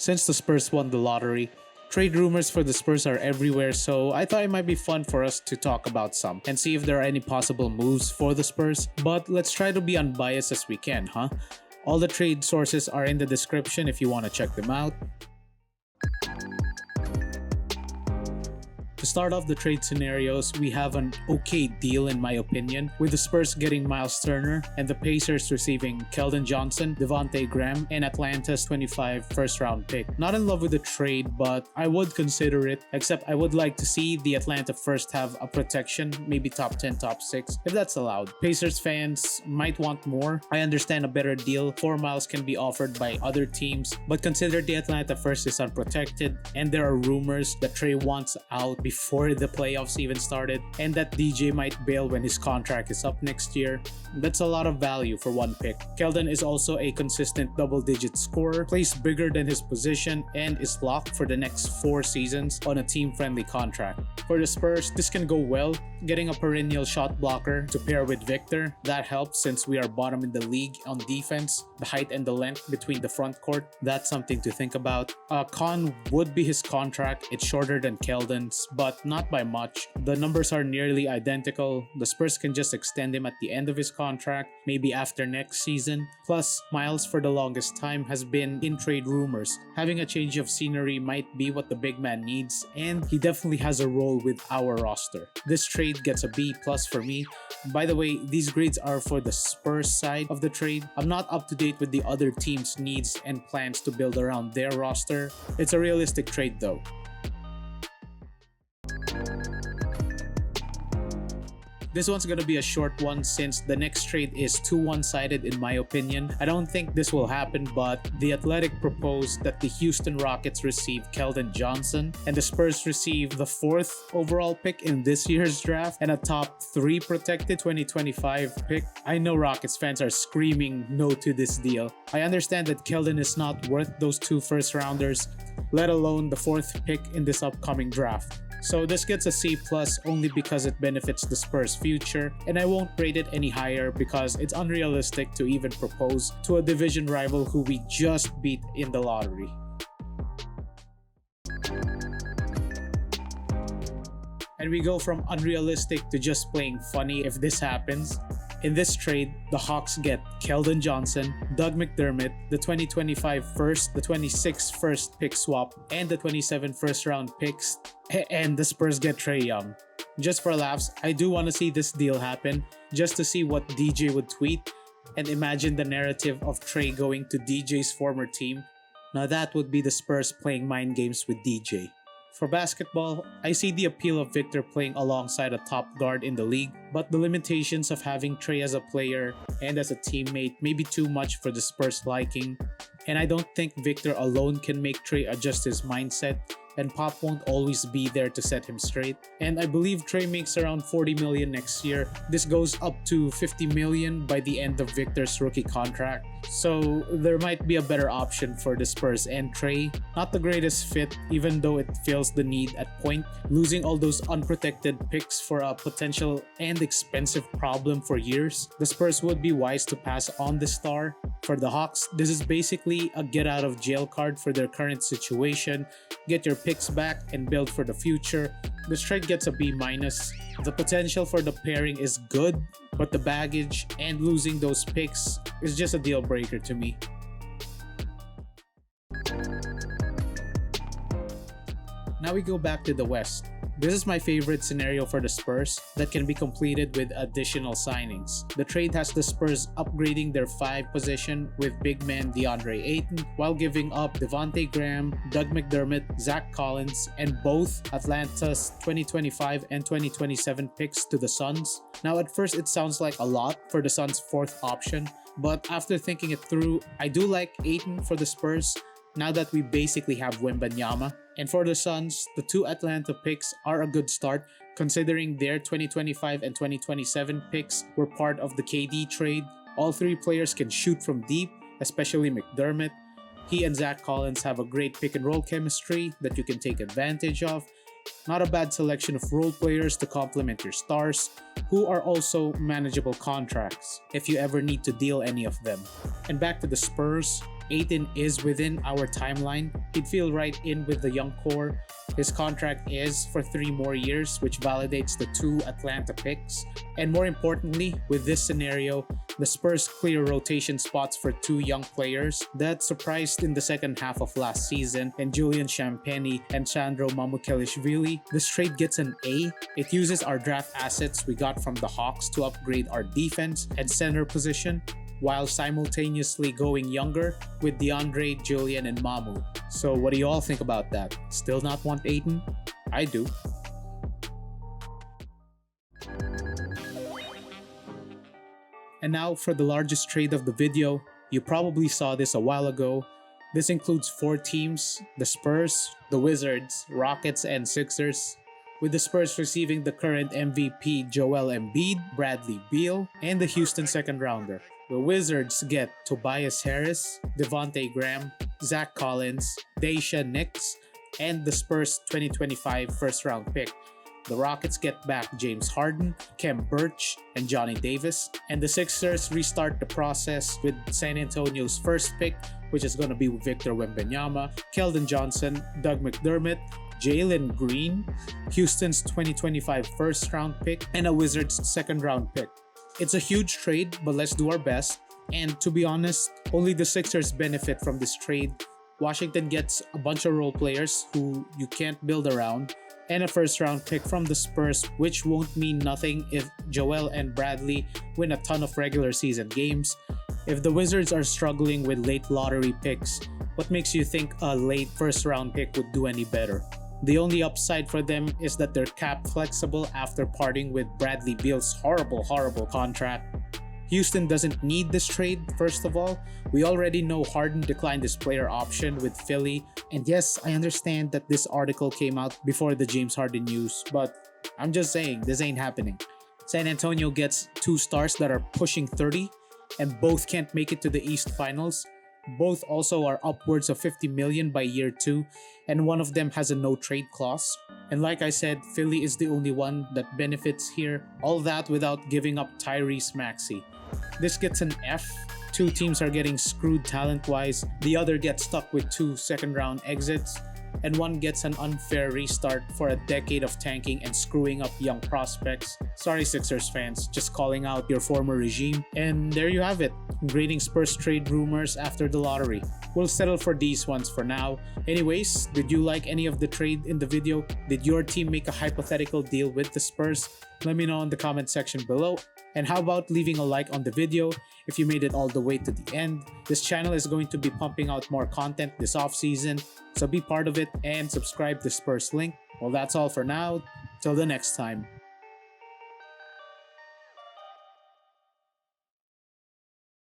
Since the Spurs won the lottery, trade rumors for the Spurs are everywhere, so I thought it might be fun for us to talk about some and see if there are any possible moves for the Spurs. But let's try to be unbiased as we can, huh? All the trade sources are in the description if you want to check them out. To start off the trade scenarios, we have an okay deal in my opinion, with the Spurs getting Myles Turner and the Pacers receiving Keldon Johnson, Devontae Graham, and Atlanta's 25 first-round pick. Not in love with the trade, but I would consider it, except I would like to see the Atlanta first have a protection, maybe top 10, top 6, if that's allowed. Pacers fans might want more. I understand a better deal for Myles can be offered by other teams, but consider the Atlanta first is unprotected, and there are rumors that Trae wants out before the playoffs even started, and that DJ might bail when his contract is up next year. That's a lot of value for one pick. Keldon is also a consistent double-digit scorer, plays bigger than his position, and is locked for the next 4 seasons on a team-friendly contract. For the Spurs, this can go well. Getting a perennial shot blocker to pair with Victor, that helps since we are bottom in the league on defense. The height and the length between the front court, that's something to think about. Con would be his contract. It's shorter than Keldon's, but not by much. The numbers are nearly identical. The Spurs can just extend him at the end of his contract, maybe after next season. Plus, Myles for the longest time has been in trade rumors. Having a change of scenery might be what the big man needs, and he definitely has a role with our roster. This trade gets a B+ for me. By the way, these grades are for the Spurs side of the trade. I'm not up to date with the other teams' needs and plans to build around their roster. It's a realistic trade though. This one's gonna be a short one since the next trade is too one-sided in my opinion. I don't think this will happen, but The Athletic proposed that the Houston Rockets receive Keldon Johnson and the Spurs receive the 4th overall pick in this year's draft and a top 3 protected 2025 pick. I know Rockets fans are screaming no to this deal. I understand that Keldon is not worth those 2 first-rounders, let alone the 4th pick in this upcoming draft. So this gets a C+ only because it benefits the Spurs' future, and I won't rate it any higher because it's unrealistic to even propose to a division rival who we just beat in the lottery. And we go from unrealistic to just playing funny if this happens. In this trade, the Hawks get Keldon Johnson, Doug McDermott, the 2025 first, the 26 first pick swap, and the 27 first round picks, and the Spurs get Trae Young. Just for laughs, I do want to see this deal happen, just to see what DJ would tweet, and imagine the narrative of Trae going to DJ's former team. Now that would be the Spurs playing mind games with DJ. For basketball, I see the appeal of Victor playing alongside a top guard in the league, but the limitations of having Trae as a player and as a teammate may be too much for the Spurs' liking, and I don't think Victor alone can make Trae adjust his mindset, and Pop won't always be there to set him straight. And I believe Trae makes around $40 million next year. This goes up to $50 million by the end of Victor's rookie contract. So there might be a better option for the Spurs and Trae. Not the greatest fit, even though it feels the need at point. Losing all those unprotected picks for a potential and expensive problem for years. The Spurs would be wise to pass on the star. For the Hawks, this is basically a get out of jail card for their current situation. Get your picks back and build for the future. This trade gets a B-. The potential for the pairing is good, but the baggage and losing those picks is just a deal breaker to me. Now we go back to the West. This is my favorite scenario for the Spurs that can be completed with additional signings. The trade has the Spurs upgrading their 5 position with big man Deandre Ayton while giving up Devontae Graham, Doug McDermott, Zach Collins, and both Atlanta's 2025 and 2027 picks to the Suns. Now at first it sounds like a lot for the Suns' 4th option, but after thinking it through, I do like Ayton for the Spurs now that we basically have Wembenyama. And for the Suns, the 2 Atlanta picks are a good start considering their 2025 and 2027 picks were part of the KD trade. All 3 players can shoot from deep, especially McDermott. He and Zach Collins have a great pick and roll chemistry that you can take advantage of. Not a bad selection of role players to complement your stars, who are also manageable contracts if you ever need to deal any of them. And back to the Spurs, Ayton is within our timeline. He'd feel right in with the young core. His contract is for 3 more years, which validates the 2 Atlanta picks. And more importantly, with this scenario, the Spurs clear rotation spots for 2 young players that surprised in the second half of last season, and Julian Champagny and Sandro Mamukelishvili. This trade gets an A. It uses our draft assets we got from the Hawks to upgrade our defense and center position, while simultaneously going younger with DeAndre, Julian, and Mamu. So what do you all think about that? Still not want Ayton? I do. And now for the largest trade of the video. You probably saw this a while ago. This includes 4 teams: the Spurs, the Wizards, Rockets, and Sixers, with the Spurs receiving the current MVP Joel Embiid, Bradley Beal, and the Houston second rounder. The Wizards get Tobias Harris, Devontae Graham, Zach Collins, Daisha Nix, and the Spurs 2025 first round pick. The Rockets get back James Harden, Khem Birch, and Johnny Davis. And the Sixers restart the process with San Antonio's first pick, which is going to be Victor Wembenyama, Keldon Johnson, Doug McDermott, Jalen Green, Houston's 2025 first round pick, and a Wizards second round pick. It's a huge trade, but let's do our best. And to be honest, only the Sixers benefit from this trade. Washington gets a bunch of role players who you can't build around, and a first round pick from the Spurs, which won't mean nothing if Joel and Bradley win a ton of regular season games. If the Wizards are struggling with late lottery picks, what makes you think a late first round pick would do any better? The only upside for them is that they're cap flexible after parting with Bradley Beal's horrible contract. Houston doesn't need this trade, first of all. We already know Harden declined his player option with Philly. And yes, I understand that this article came out before the James Harden news, but I'm just saying, this ain't happening. San Antonio gets 2 stars that are pushing 30, and both can't make it to the East Finals. Both also are upwards of $50 million by year 2, and one of them has a no-trade clause. And like I said, Philly is the only one that benefits here. All that without giving up Tyrese Maxey. This gets an F. 2 teams are getting screwed talent-wise. The other gets stuck with 2 second-round exits, and one gets an unfair restart for a decade of tanking and screwing up young prospects. Sorry, Sixers fans, just calling out your former regime. And there you have it, grading Spurs trade rumors after the lottery. We'll settle for these ones for now. Anyways, did you like any of the trade in the video? Did your team make a hypothetical deal with the Spurs? Let me know in the comment section below. And how about leaving a like on the video if you made it all the way to the end? This channel is going to be pumping out more content this off-season, so be part of it and subscribe to Spurs Link. Well, that's all for now. Till the next time.